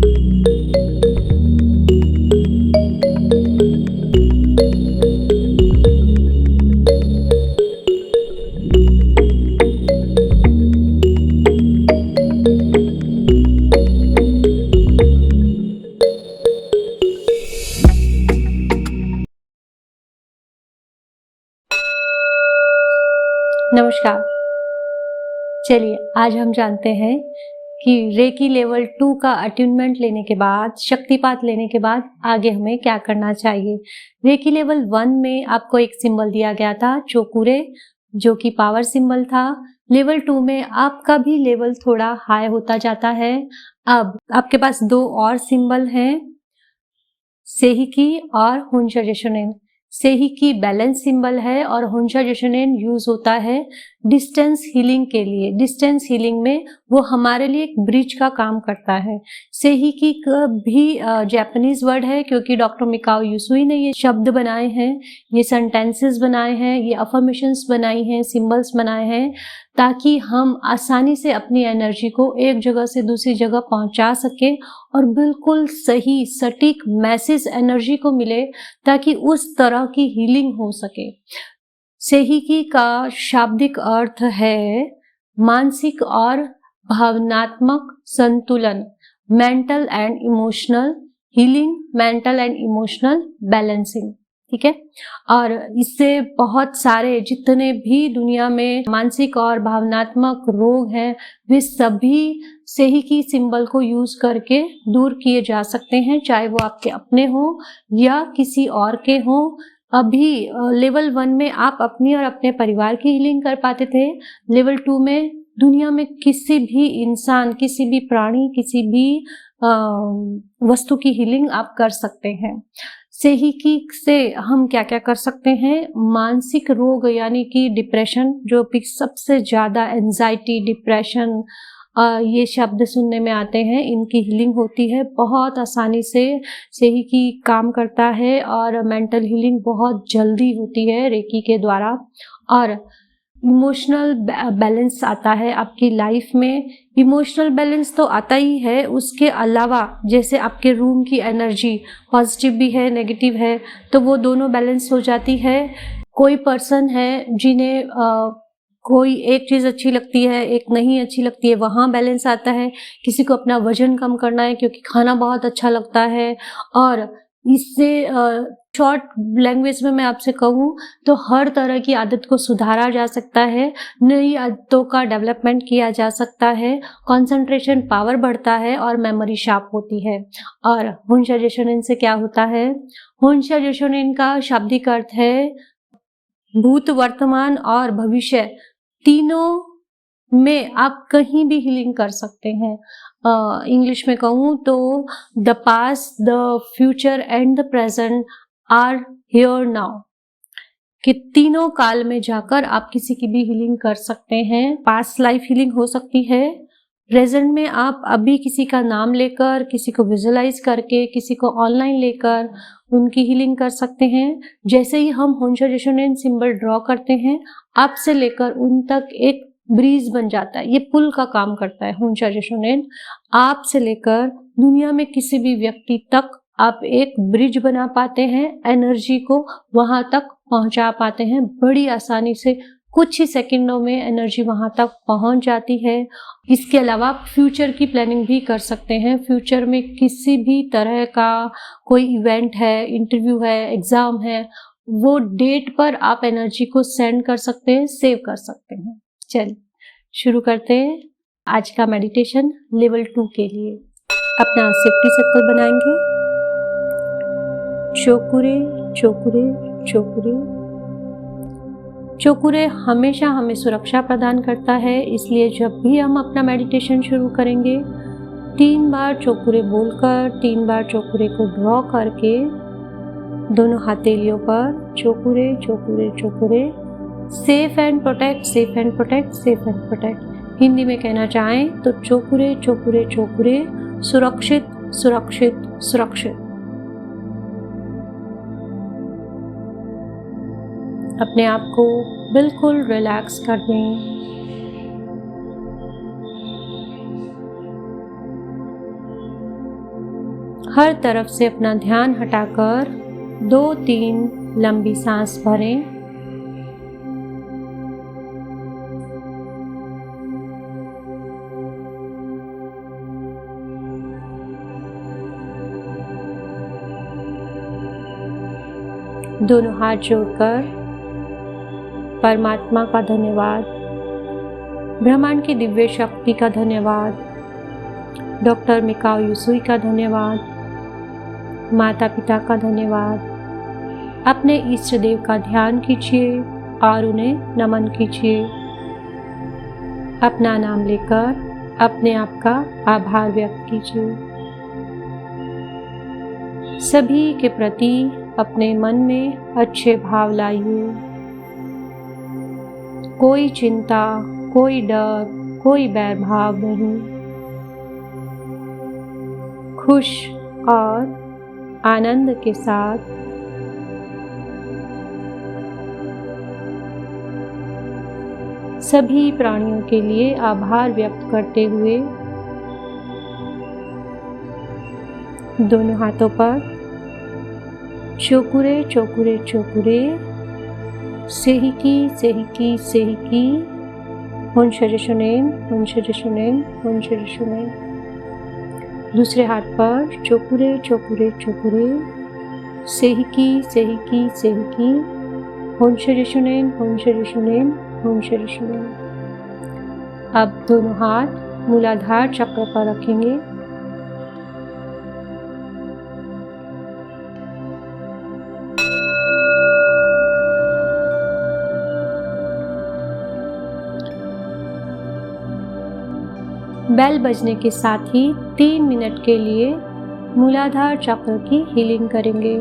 नमस्कार। चलिए आज हम जानते हैं कि रेकी लेवल 2 का अट्यूनमेंट लेने के बाद, शक्तिपात लेने के बाद आगे हमें क्या करना चाहिए। रेकी लेवल 1 में आपको एक सिंबल दिया गया था चोकुरे, जो कि पावर सिंबल था। लेवल 2 में आपका भी लेवल थोड़ा हाई होता जाता है। अब आपके पास 2 और सिंबल हैं, सेहिकी और हुंशा जेशोनेन। सेहिकी बैलेंस सिंबल है और हुंशा जेशोनेन यूज होता है डिस्टेंस हीलिंग के लिए। डिस्टेंस हीलिंग में वो हमारे लिए एक ब्रिज का काम करता है। सेहिकी का भी जापानीज वर्ड है, क्योंकि डॉक्टर मिकाओ यूसुई ने ये शब्द बनाए हैं, ये सेंटेंसेस बनाए हैं, ये अफर्मेशंस बनाई हैं, सिंबल्स बनाए हैं, ताकि हम आसानी से अपनी एनर्जी को एक जगह से दूसरी जगह पहुंचा सके और बिल्कुल सही सटीक मैसेज एनर्जी को मिले, ताकि उस तरह की हीलिंग हो सके। सेहिकी का शाब्दिक अर्थ है मानसिक और भावनात्मक संतुलन, mental and emotional healing, mental and emotional balancing. ठीक है, और इससे बहुत सारे जितने भी दुनिया में मानसिक और भावनात्मक रोग हैं, वे सभी सेहिकी सिंबल को यूज करके दूर किए जा सकते हैं, चाहे वो आपके अपने हो या किसी और के हो। अभी लेवल 1 में आप अपनी और अपने परिवार की हीलिंग कर पाते थे। लेवल 2 में दुनिया में किसी भी इंसान, किसी भी प्राणी, किसी भी वस्तु की हीलिंग आप कर सकते हैं। सेहिकी से हम क्या क्या कर सकते हैं? मानसिक रोग यानी कि डिप्रेशन, जो भी सबसे ज्यादा एंजाइटी, डिप्रेशन, ये शब्द सुनने में आते हैं, इनकी हीलिंग होती है बहुत आसानी से। सेहिकी काम करता है और मेंटल हीलिंग बहुत जल्दी होती है रेकी के द्वारा। और इमोशनल बैलेंस आता है आपकी लाइफ में। इमोशनल बैलेंस तो आता ही है, उसके अलावा जैसे आपके रूम की एनर्जी पॉजिटिव भी है, नेगेटिव है, तो वो दोनों बैलेंस हो जाती है। कोई पर्सन है जिन्हें कोई एक चीज अच्छी लगती है, एक नहीं अच्छी लगती है, वहां बैलेंस आता है। किसी को अपना वजन कम करना है क्योंकि खाना बहुत अच्छा लगता है। और इससे शॉर्ट लैंग्वेज में मैं आपसे कहूँ तो हर तरह की आदत को सुधारा जा सकता है, नई आदतों का डेवलपमेंट किया जा सकता है, कंसंट्रेशन पावर बढ़ता है और मेमोरी शार्प होती है। और हुंशा जेशोनेन से क्या होता है? हुंशा जेशोनेन का शाब्दिक अर्थ है भूत, वर्तमान और भविष्य, तीनों में आप कहीं भी हीलिंग कर सकते हैं। इंग्लिश में कहूँ तो the past, the future and the present are here now, कि तीनों काल में जाकर आप किसी की भी हीलिंग कर सकते हैं। पास्ट लाइफ हीलिंग हो सकती है, प्रेजेंट में आप अभी किसी का नाम लेकर, किसी को विजुअलाइज करके, किसी को ऑनलाइन लेकर उनकी हीलिंग कर सकते हैं। जैसे ही हम हुंशा जेशोनेन सिंबल ड्रॉ करते हैं, आपसे लेकर उन तक एक ब्रिज बन जाता है, ये पुल का काम करता है हुंशा जेशोनेन। आपसे लेकर दुनिया में किसी भी व्यक्ति तक आप एक ब्रिज बना पाते हैं, एनर्जी को वहां तक पहुंचा पाते हैं बड़ी आसानी से। कुछ ही सेकंडों में एनर्जी वहां तक पहुंच जाती है। इसके अलावा आप फ्यूचर की प्लानिंग भी कर सकते हैं। फ्यूचर में किसी भी तरह का कोई इवेंट है, इंटरव्यू है, एग्जाम है, वो डेट पर आप एनर्जी को सेंड कर सकते हैं, सेव कर सकते हैं। चलिए शुरू करते हैं आज का मेडिटेशन लेवल 2 के लिए। अपना सेफ्टी सर्कल बनाएंगे। चोकुरे चोकुरे चोकुरे। चोकुरे हमेशा हमें सुरक्षा प्रदान करता है, इसलिए जब भी हम अपना मेडिटेशन शुरू करेंगे 3 बार चोकुरे बोलकर, 3 बार चोकुरे को ड्रॉ करके दोनों हथेलियों पर चोकुरे चोकुरे चोकुरे। Safe and protect, safe and protect, safe and protect. Hindi में कहना चाहें तो चोकुरे चोकुरे चोकुरे, सुरक्षित सुरक्षित सुरक्षित। अपने आप को बिल्कुल रिलैक्स कर दें। हर तरफ से अपना ध्यान हटाकर 2-3 लंबी सांस भरें। दोनों हाथ जोड़कर परमात्मा का धन्यवाद, ब्रह्मांड की दिव्य शक्ति का धन्यवाद, डॉक्टर मिकाओ यूसुई का धन्यवाद, माता पिता का धन्यवाद। अपने इष्ट देव का ध्यान कीजिए और उन्हें नमन कीजिए। अपना नाम लेकर अपने आप का आभार व्यक्त कीजिए। सभी के प्रति अपने मन में अच्छे भाव लाइए। कोई चिंता, कोई डर, कोई बैर भाव नहीं। खुश और आनंद के साथ सभी प्राणियों के लिए आभार व्यक्त करते हुए दोनों हाथों पर चोकुरे चोकुरे चोकुरे सेहिकी सेहिकी सेहिकी होनशरे शुनेन होनशरे शुनेन होनशरे शुनेन। दूसरे हाथ पर चोकुरे चोकुरे चोकुरे सेहिकी सेहिकी सेहिकी होनशरे शुनेन होनशरे शुनेन होनशरे शुनेन। अब दोनों हाथ मूलाधार चक्र पर रखेंगे। बेल बजने के साथ ही 3 मिनट के लिए मूलाधार चक्र की हीलिंग करेंगे।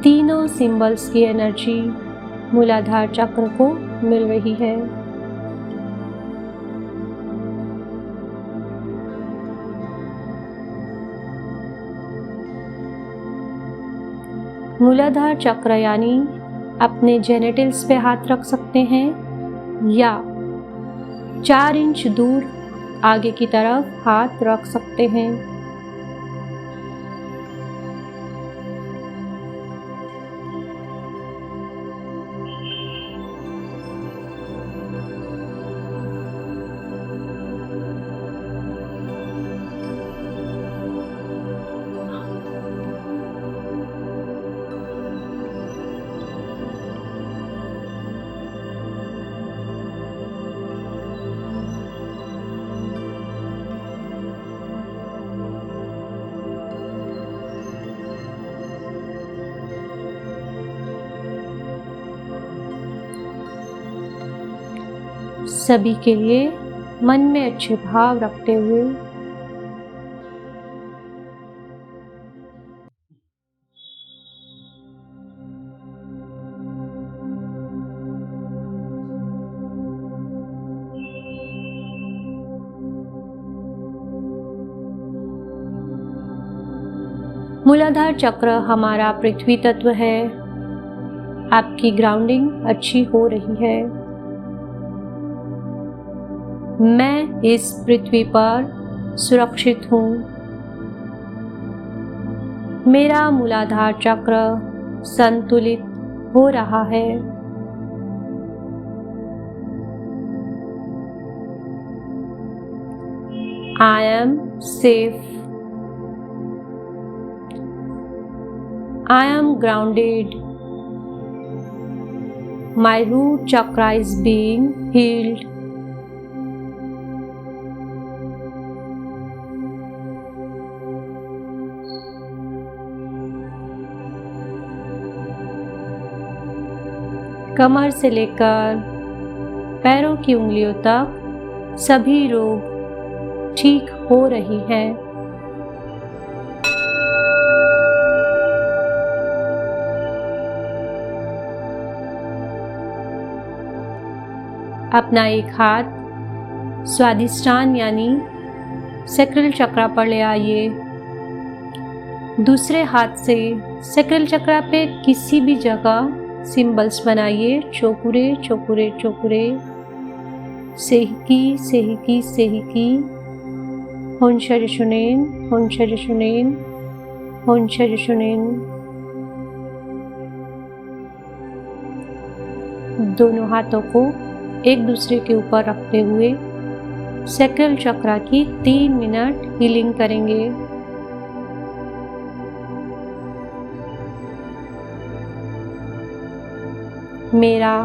तीनों सिंबल्स की एनर्जी मूलाधार चक्र को मिल रही है। मूलाधार चक्र यानी अपने जेनिटल्स पे हाथ रख सकते हैं या 4 इंच दूर आगे की तरफ हाथ रख सकते हैं। सभी के लिए मन में अच्छे भाव रखते हुए मूलाधार चक्र हमारा पृथ्वी तत्व है। आपकी ग्राउंडिंग अच्छी हो रही है। मैं इस पृथ्वी पर सुरक्षित हूँ। मेरा मूलाधार चक्र संतुलित हो रहा है। I am safe. I am grounded. My root chakra is being healed. कमर से लेकर पैरों की उंगलियों तक सभी रोग ठीक हो रही हैं। अपना एक हाथ स्वादिष्टान यानी सैक्रल चक्र पर ले आइए। दूसरे हाथ से सैक्रल चक्र पे किसी भी जगह सिंबल्स बनाइए। चोकुरे चोकुरे चोकुरे, सेहिकी सेहिकी सेहिकी, Hon Shari Shunen, Hon Shari Shunen, Hon Shari Shunen। दोनों हाथों को एक दूसरे के ऊपर रखते हुए सैक्रल चक्र की 3 मिनट हीलिंग करेंगे। मेरा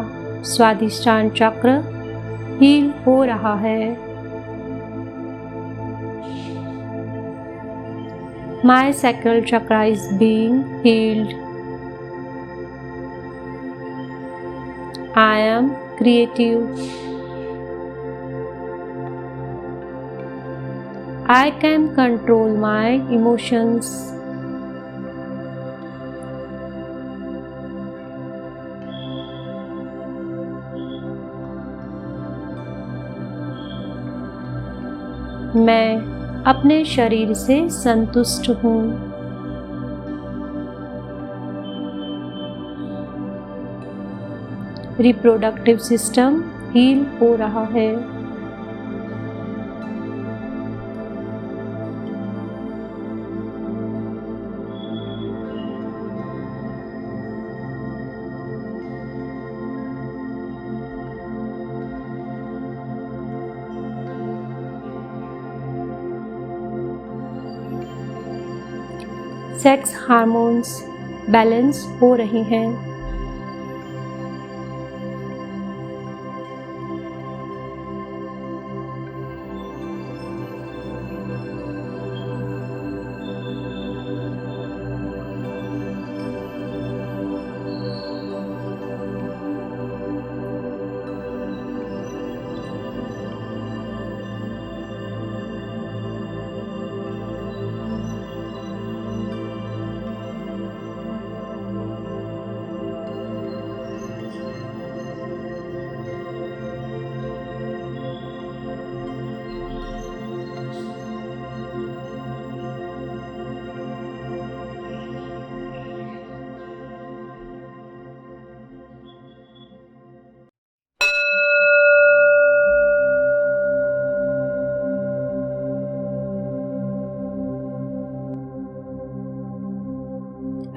स्वादिष्टान चक्र हील हो रहा है। My sacral chakra is being healed. I am creative. I can control my emotions. मैं अपने शरीर से संतुष्ट हूँ। रिप्रोडक्टिव सिस्टम हील हो रहा है। सेक्स हार्मोन्स बैलेंस हो रही हैं।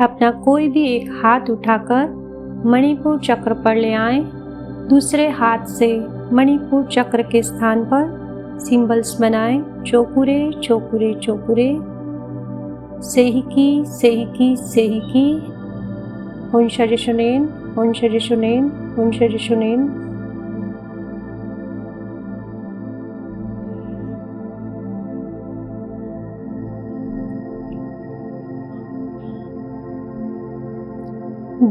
अपना कोई भी एक हाथ उठाकर मणिपुर चक्र पर ले आएं। दूसरे हाथ से मणिपुर चक्र के स्थान पर सिंबल्स बनाएं। चोकुरे चोकुरे चोकुरे, सेहिकी सेहिकी सेहिकी, हुन शरि शुनेन, हुन शरि शुनेन, हुन शरि शुनेन।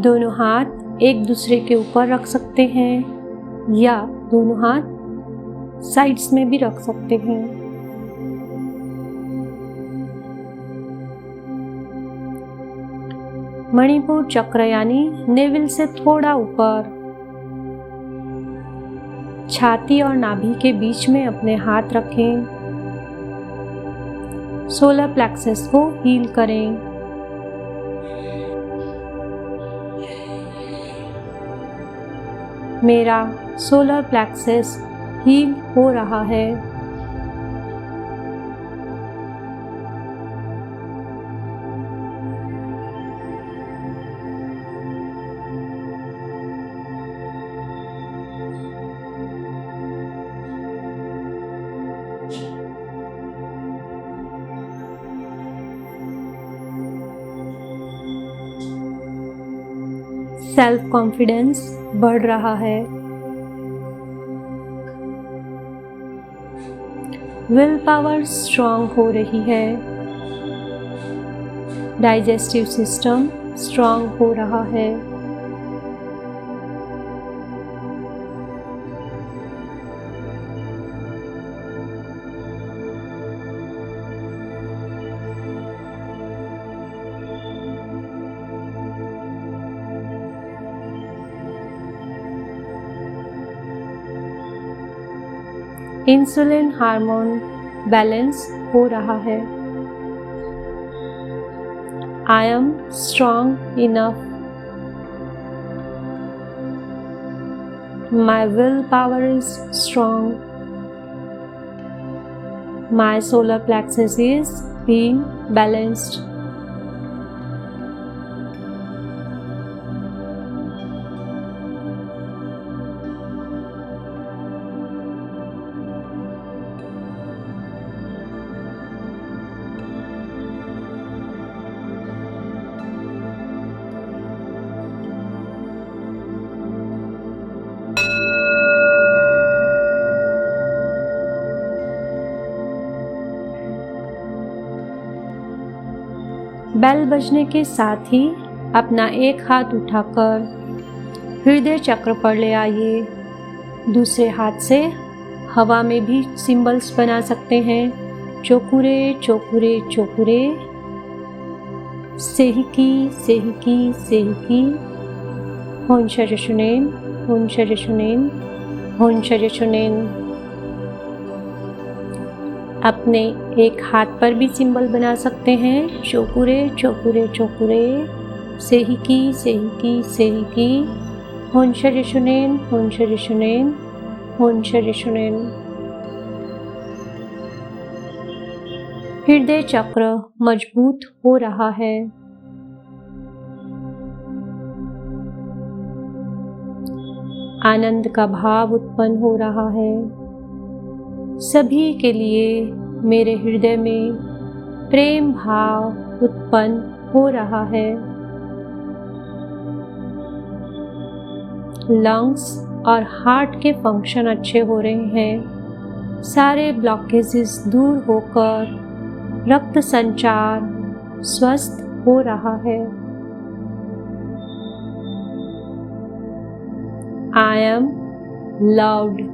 दोनों हाथ एक दूसरे के ऊपर रख सकते हैं या दोनों हाथ साइड्स में भी रख सकते हैं। मणिपुर चक्र यानी नेवल से थोड़ा ऊपर, छाती और नाभि के बीच में अपने हाथ रखें। सोलर प्लेक्सस को हील करें। मेरा सोलर प्लेक्सस हील हो रहा है। सेल्फ कॉन्फिडेंस बढ़ रहा है। विल पावर स्ट्रांग हो रही है। डाइजेस्टिव सिस्टम स्ट्रांग हो रहा है। इंसुलिन हार्मोन बैलेंस हो रहा है। I am strong enough. My will power is strong. My solar plexus is being balanced. Bell बजने के साथ ही अपना एक हाथ उठाकर हृदय चक्र पर ले आइए। दूसरे हाथ से हवा में भी सिंबल्स बना सकते हैं। चोकुरे चोकुरे चोकुरे, सेहिकी सेहिकी सेहिकी, होनशरशुनेन होनशरशुनेन होनशरशुनेन। अपने एक हाथ पर भी सिंबल बना सकते हैं। चोकुरे चोकुरे चोकुरे, सेहिकी सेहिकी सेहिकी, होनशरशुनेन होनशरशुनेन होनशरशुनेन। हृदय चक्र मजबूत हो रहा है। आनंद का भाव उत्पन्न हो रहा है। सभी के लिए मेरे हृदय में प्रेम भाव उत्पन्न हो रहा है। लंग्स और हार्ट के फंक्शन अच्छे हो रहे हैं। सारे ब्लॉकेजेस दूर होकर रक्त संचार स्वस्थ हो रहा है। I am loved.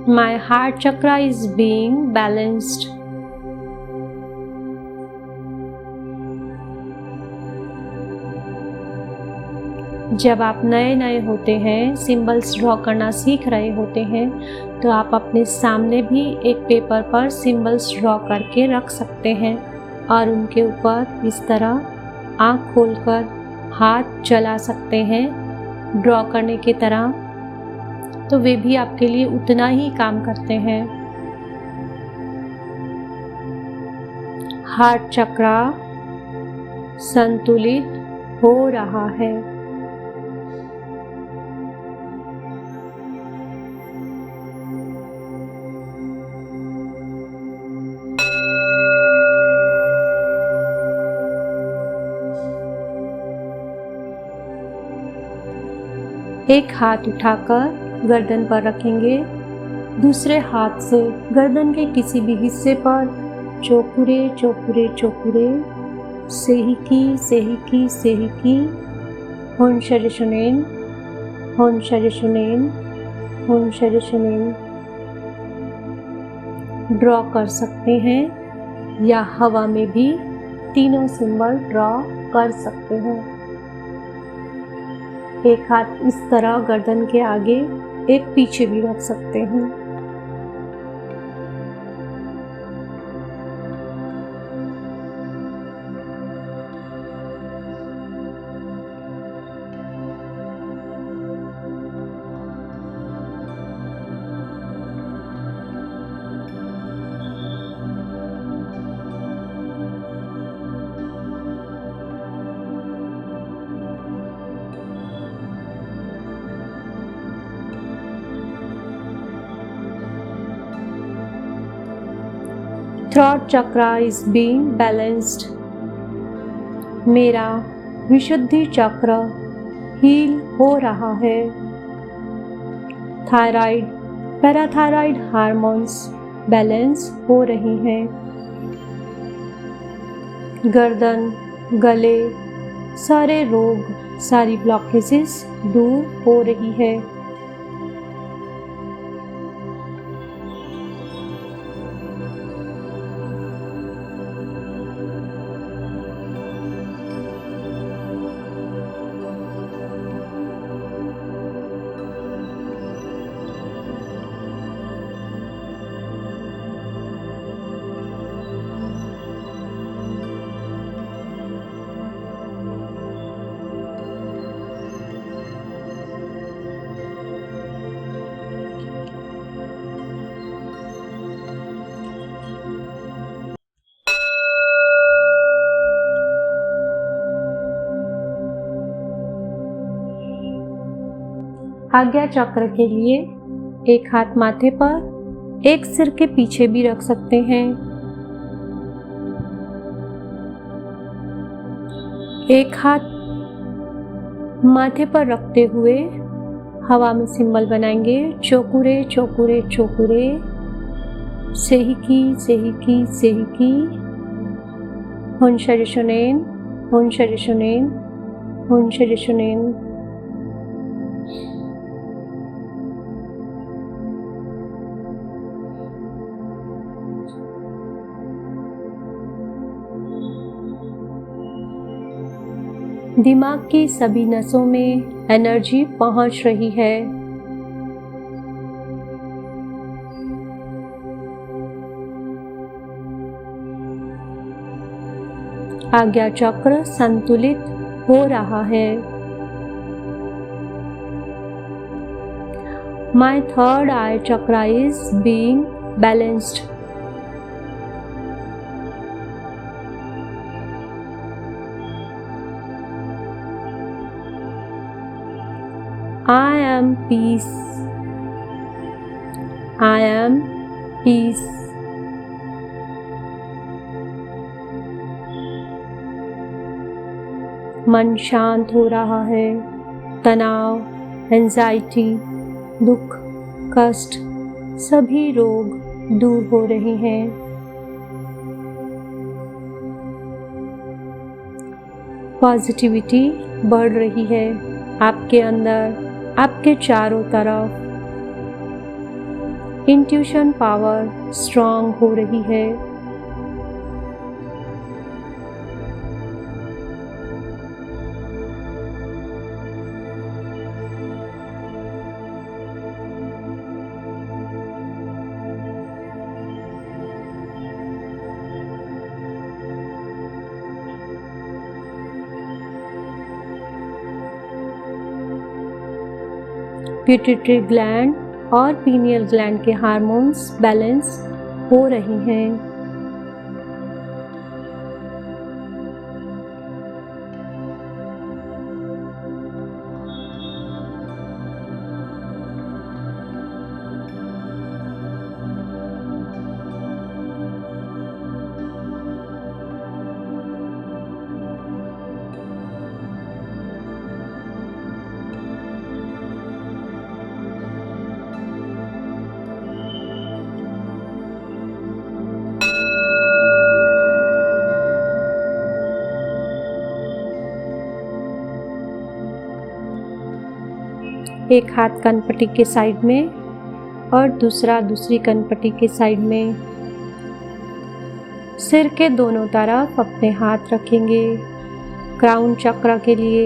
My heart chakra is being balanced. जब आप नए नए होते हैं, सिंबल्स ड्रॉ करना सीख रहे होते हैं, तो आप अपने सामने भी एक पेपर पर सिंबल्स ड्रॉ करके रख सकते हैं और उनके ऊपर इस तरह आँख खोलकर हाथ चला सकते हैं ड्रॉ करने की तरह। तो वे भी आपके लिए उतना ही काम करते हैं। हार्ट चक्रा संतुलित हो रहा है। एक हाथ उठाकर गर्दन पर रखेंगे। दूसरे हाथ से गर्दन के किसी भी हिस्से पर चोकुरे चोकुरे चोकुरे, सेहिकी सेहिकी सेहिकी, होनशरशुनेन होनशरशुनेन होनशरशुनेन ड्रॉ कर सकते हैं या हवा में भी तीनों सिंबल ड्रॉ कर सकते हैं। एक हाथ इस तरह गर्दन के आगे, एक पीछे भी रख सकते हैं। Throat chakra is being balanced. मेरा विशुद्धि चक्र हील हो रहा है। थायराइड, पैराथायराइड हार्मोन्स बैलेंस हो रही हैं। गर्दन, गले, सारे रोग, सारी ब्लॉकेजेस दूर हो रही है। आज्ञा चक्र के लिए एक हाथ माथे पर, एक सिर के पीछे भी रख सकते हैं। एक हाथ माथे पर रखते हुए हवा में सिंबल बनाएंगे, चोकुरे चोकुरे चोकुरे, सेहिकी सेहिकी सेहिकी, हुनशरि शुनेन हुनशरि शुनेन हुनशरि शुनेन। दिमाग की सभी नसों में एनर्जी पहुंच रही है। आज्ञा चक्र संतुलित हो रहा है। My third eye chakra is being balanced. I am peace. I am peace. मन शांत हो रहा है। तनाव, एंजाइटी, दुख, कष्ट, सभी रोग दूर हो रहे हैं। पॉजिटिविटी बढ़ रही है आपके अंदर, आपके चारों तरफ। इंट्यूशन पावर स्ट्रांग हो रही है। पिट्यूटरी ग्लैंड और पीनियल ग्लैंड के हार्मोन्स बैलेंस हो रही हैं। एक हाथ कनपट्टी के साइड में और दूसरा दूसरी कनपट्टी के साइड में। सिर के दोनों तरफ अपने हाथ रखेंगे। क्राउन चक्र के लिए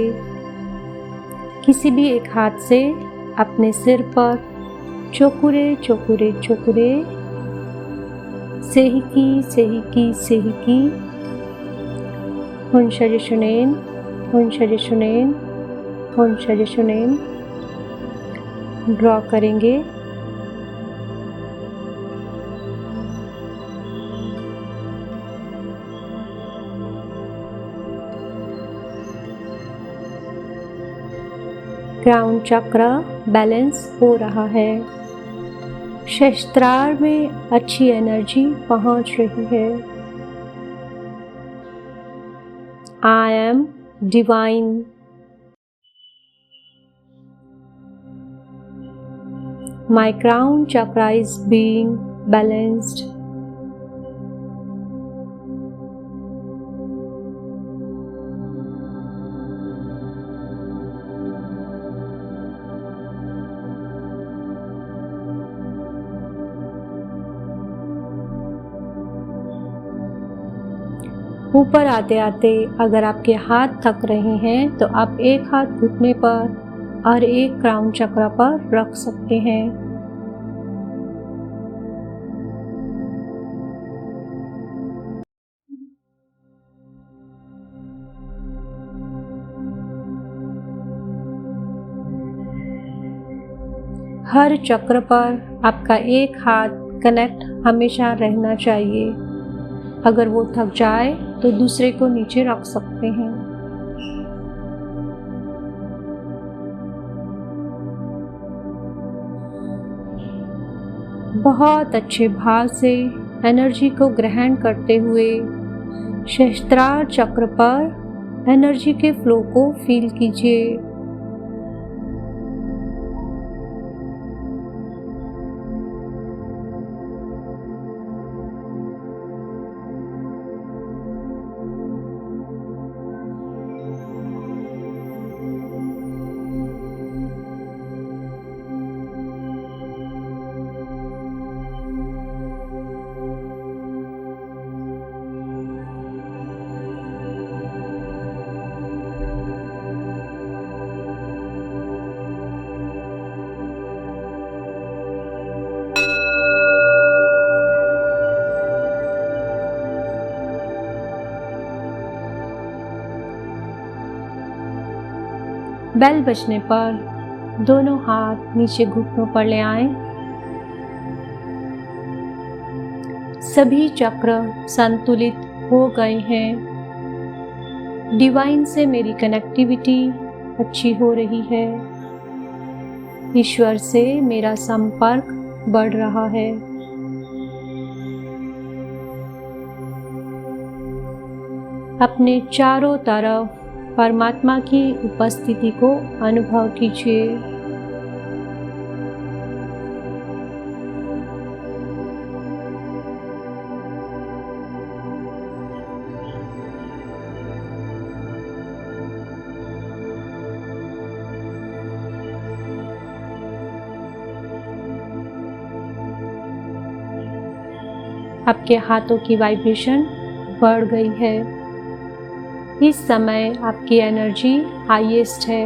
किसी भी एक हाथ से अपने सिर पर चोकुरे चोकुरे चोकुरे, सेहिकी सेहिकी सेहिकी, हुनशरि शुनेन हुनशरि शुनेन हुनशरि शुनेन ड्रॉ करेंगे। क्राउन चक्र बैलेंस हो रहा है। सहस्त्रार में अच्छी एनर्जी पहुंच रही है। I M divine. My crown chakra is being balanced. ऊपर आते आते अगर आपके हाथ थक रहे हैं तो आप एक हाथ घुटने पर और एक क्राउन चक्र पर रख सकते हैं। हर चक्र पर आपका एक हाथ कनेक्ट हमेशा रहना चाहिए। अगर वो थक जाए तो दूसरे को नीचे रख सकते हैं। बहुत अच्छे भाव से एनर्जी को ग्रहण करते हुए सहस्त्रार चक्र पर एनर्जी के फ्लो को फील कीजिए। बेल बजने पर दोनों हाथ नीचे घुटनों पर ले आएं। सभी चक्र संतुलित हो गए हैं। डिवाइन से मेरी कनेक्टिविटी अच्छी हो रही है। ईश्वर से मेरा संपर्क बढ़ रहा है। अपने चारों तरफ परमात्मा की उपस्थिति को अनुभव कीजिए। आपके हाथों की वाइब्रेशन बढ़ गई है। इस समय आपकी एनर्जी हाईएस्ट है।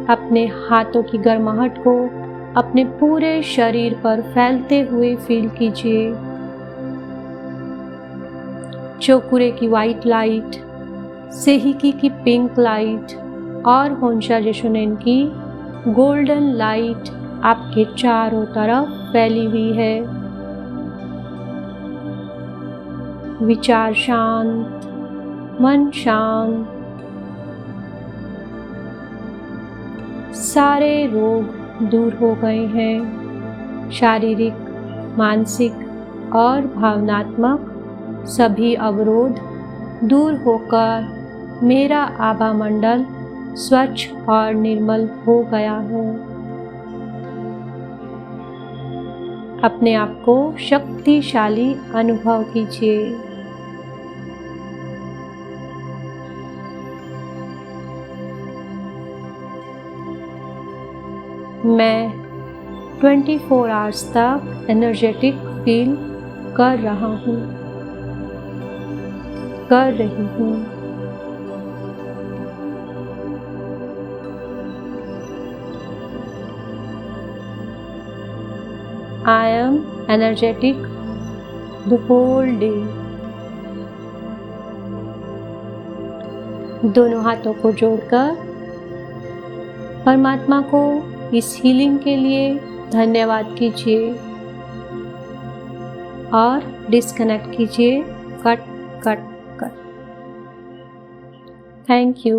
अपने हाथों की गर्माहट को अपने पूरे शरीर पर फैलते हुए फील कीजिए। चोकुरे की वाइट लाइट, सेहिकी की पिंक लाइट और होंशा जेशोनेन की गोल्डन लाइट आपके चारों तरफ फैली हुई है। विचार शांत, मन शांत, सारे रोग दूर हो गए हैं। शारीरिक, मानसिक और भावनात्मक सभी अवरोध दूर होकर मेरा आभा मंडल स्वच्छ और निर्मल हो गया है। अपने आप को शक्तिशाली अनुभव कीजिए। मैं 24 आवर्स तक एनर्जेटिक फील कर रहा हूँ, कर रही हूँ। I am energetic the whole day। दोनों हाथों को जोड़कर परमात्मा को इस हीलिंग के लिए धन्यवाद कीजिए और डिस्कनेक्ट कीजिए। Cut cut cut. Thank you.